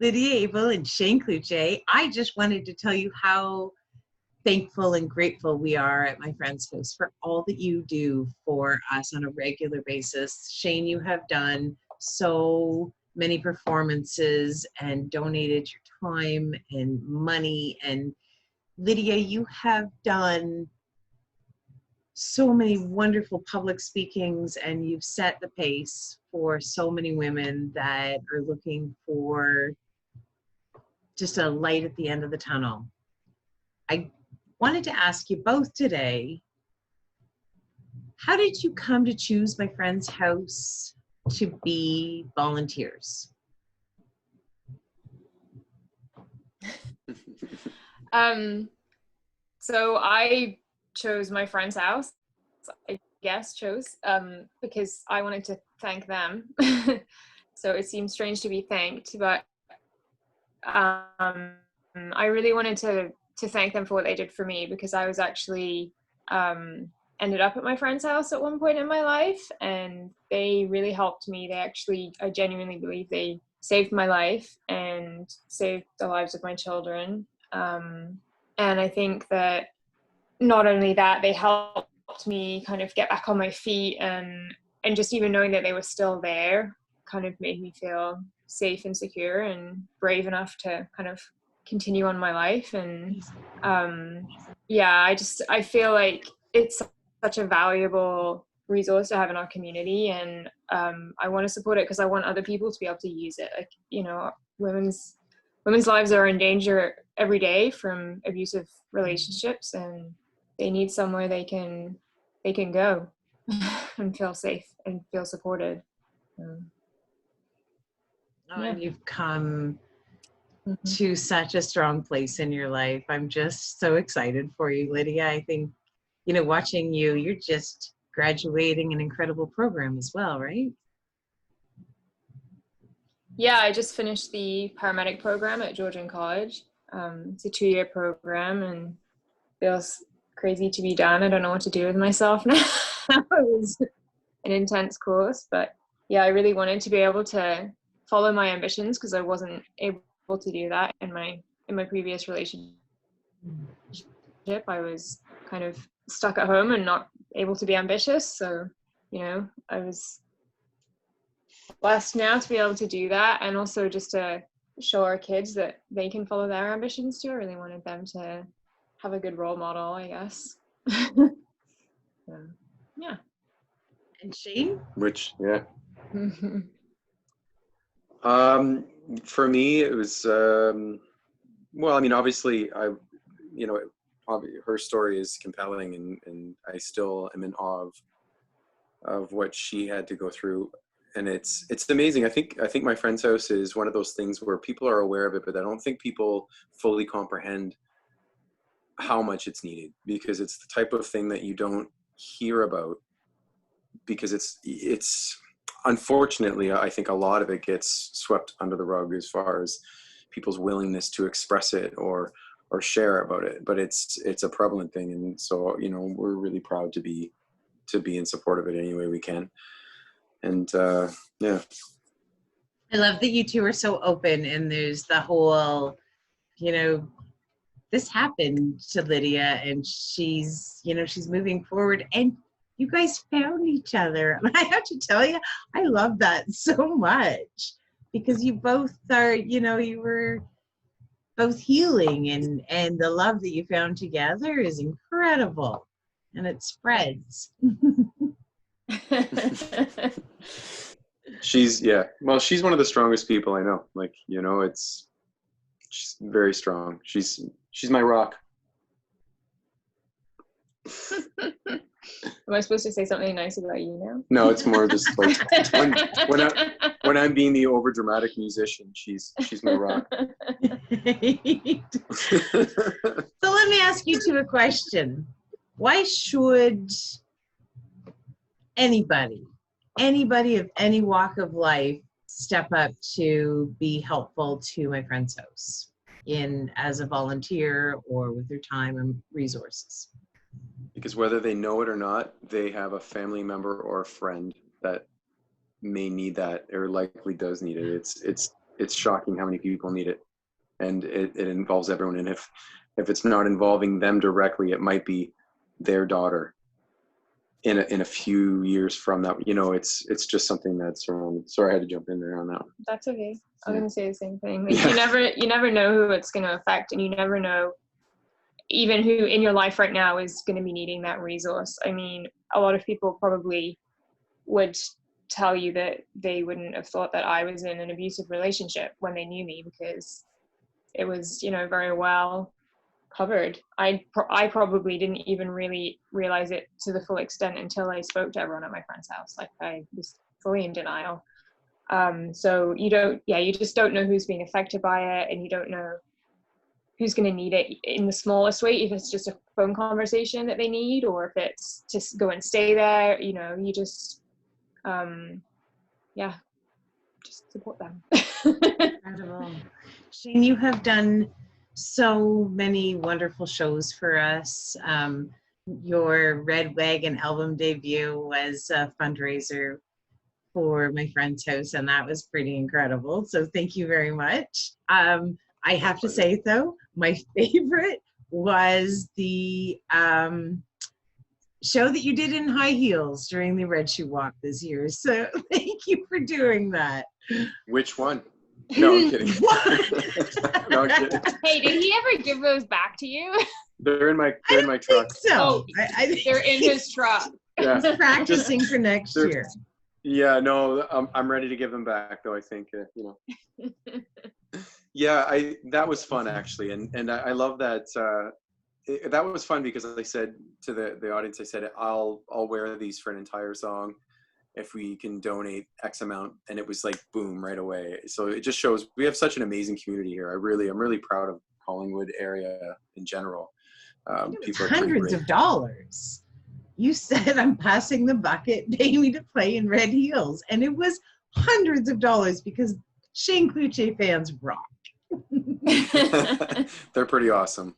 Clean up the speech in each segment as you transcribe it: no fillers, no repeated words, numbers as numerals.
Lydia and Shane Cluche. I just wanted to tell you how thankful and grateful we are at My Friend's House for all that you do for us on a regular basis. Shane, you have done so many performances and donated your time and money. And Lydia, you have done so many wonderful public speakings, and you've set the pace for so many women that are looking for just a light at the end of the tunnel. I wanted to ask you both today, how did you come to choose My Friend's House to be volunteers? So I chose My Friend's House, because I wanted to thank them. So it seems strange to be thanked, but I really wanted to thank them for what they did for me, because I was actually ended up at my friend's house at one point in my life, and they really helped me. I genuinely believe they saved my life and saved the lives of my children. And I think that not only that, they helped me kind of get back on my feet, and just even knowing that they were still there kind of made me feel safe and secure and brave enough to kind of continue on my life. And I feel like it's such a valuable resource to have in our community, and I want to support it because I want other people to be able to use it. Like, you know, women's lives are in danger every day from abusive relationships, and they need somewhere they can go and feel safe and feel supported. And you've come to such a strong place in your life. I'm just so excited for you, Lydia. I think, you know, watching you're just graduating an incredible program as well, right? Yeah, I just finished the paramedic program at Georgian College. It's a 2-year program and feels crazy to be done. I don't know what to do with myself now. It was an intense course, but yeah, I really wanted to be able to follow my ambitions because I wasn't able to do that in my previous relationship. I was kind of stuck at home and not able to be ambitious. So, you know, I was blessed now to be able to do that, and also just to show our kids that they can follow their ambitions too. I really wanted them to have a good role model, I guess. Yeah. And Shane? For me, it was, well, I mean, obviously, her story is compelling, and I still am in awe of what she had to go through. And it's amazing. I think My Friend's House is one of those things where people are aware of it, but I don't think people fully comprehend how much it's needed, because it's the type of thing that you don't hear about, because it's unfortunately, I think a lot of it gets swept under the rug as far as people's willingness to express it or share about it. But it's a prevalent thing, and so, you know, we're really proud to be in support of it any way we can. And yeah. I love that you two are so open, and there's the whole, you know, this happened to Lydia and she's, you know, she's moving forward, and you guys found each other. And I have to tell you, I love that so much, because you both are, you know, you were both healing, and the love that you found together is incredible, and it spreads. She's one of the strongest people I know. Like, you know, she's very strong. She's my rock. Am I supposed to say something nice about you now? No, it's more just like when I'm being the overdramatic musician, she's my rock. So let me ask you two a question. Why should anybody of any walk of life step up to be helpful to My Friend's House as a volunteer or with their time and resources? Because whether they know it or not, they have a family member or a friend that may need that, or likely does need it. it's shocking how many people need it, and it involves everyone. And if it's not involving them directly, it might be their daughter in a few years from that. You know, it's just something that's around. Sorry, I had to jump in there on that one. That's okay. I was Yeah. gonna say the same thing. Like, Yeah. you never know who it's gonna affect, and you never know even who in your life right now is gonna be needing that resource. I mean, a lot of people probably would tell you that they wouldn't have thought that I was in an abusive relationship when they knew me, because it was, you know, very well covered. I probably didn't even really realize it to the full extent until I spoke to everyone at my friend's house. Like, I was fully in denial. So you just don't know who's being affected by it, and you don't know who's going to need it in the smallest way, if it's just a phone conversation that they need, or if it's just go and stay there. You know, you just just support them. Incredible. Shane, you have done so many wonderful shows for us. Your Red Wagon album debut was a fundraiser for my friend's house, and that was pretty incredible. So thank you very much. I have to say, though, my favorite was the show that you did in high heels during the Red Shoe Walk this year. So thank you for doing that. Which one? No, I'm kidding. No, I'm kidding. Hey, did he ever give those back to you? They're in my truck. Think so. Oh, I think they're in his truck. Yeah. he's practicing for next They're- year. Yeah, no, I'm ready to give them back, though. I think you know. Yeah, that was fun actually, and I love that. That was fun because I said to the audience, I said, I'll wear these for an entire song if we can donate X amount, and it was like boom right away. So it just shows we have such an amazing community here. I'm really proud of Collingwood area in general. People are pretty Hundreds great. of dollars. You said, I'm passing the bucket, pay me to play in red heels. And it was hundreds of dollars because Shane Cluche fans rock. They're pretty awesome.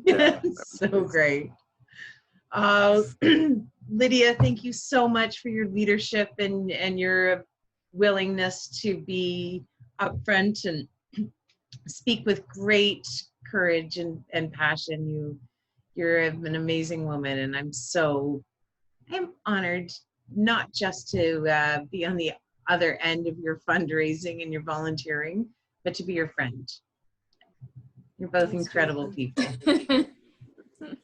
Yeah, Yeah, so great. Lydia, thank you so much for your leadership and your willingness to be upfront and speak with great courage and passion. You're an amazing woman, and I'm honored not just to be on the other end of your fundraising and your volunteering, but to be your friend. You're both incredible people.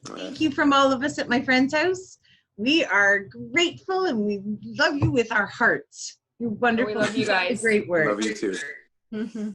Thank you from all of us at my friend's house. We are grateful and we love you with our hearts. You're wonderful. We love you guys. Great work. Love you too.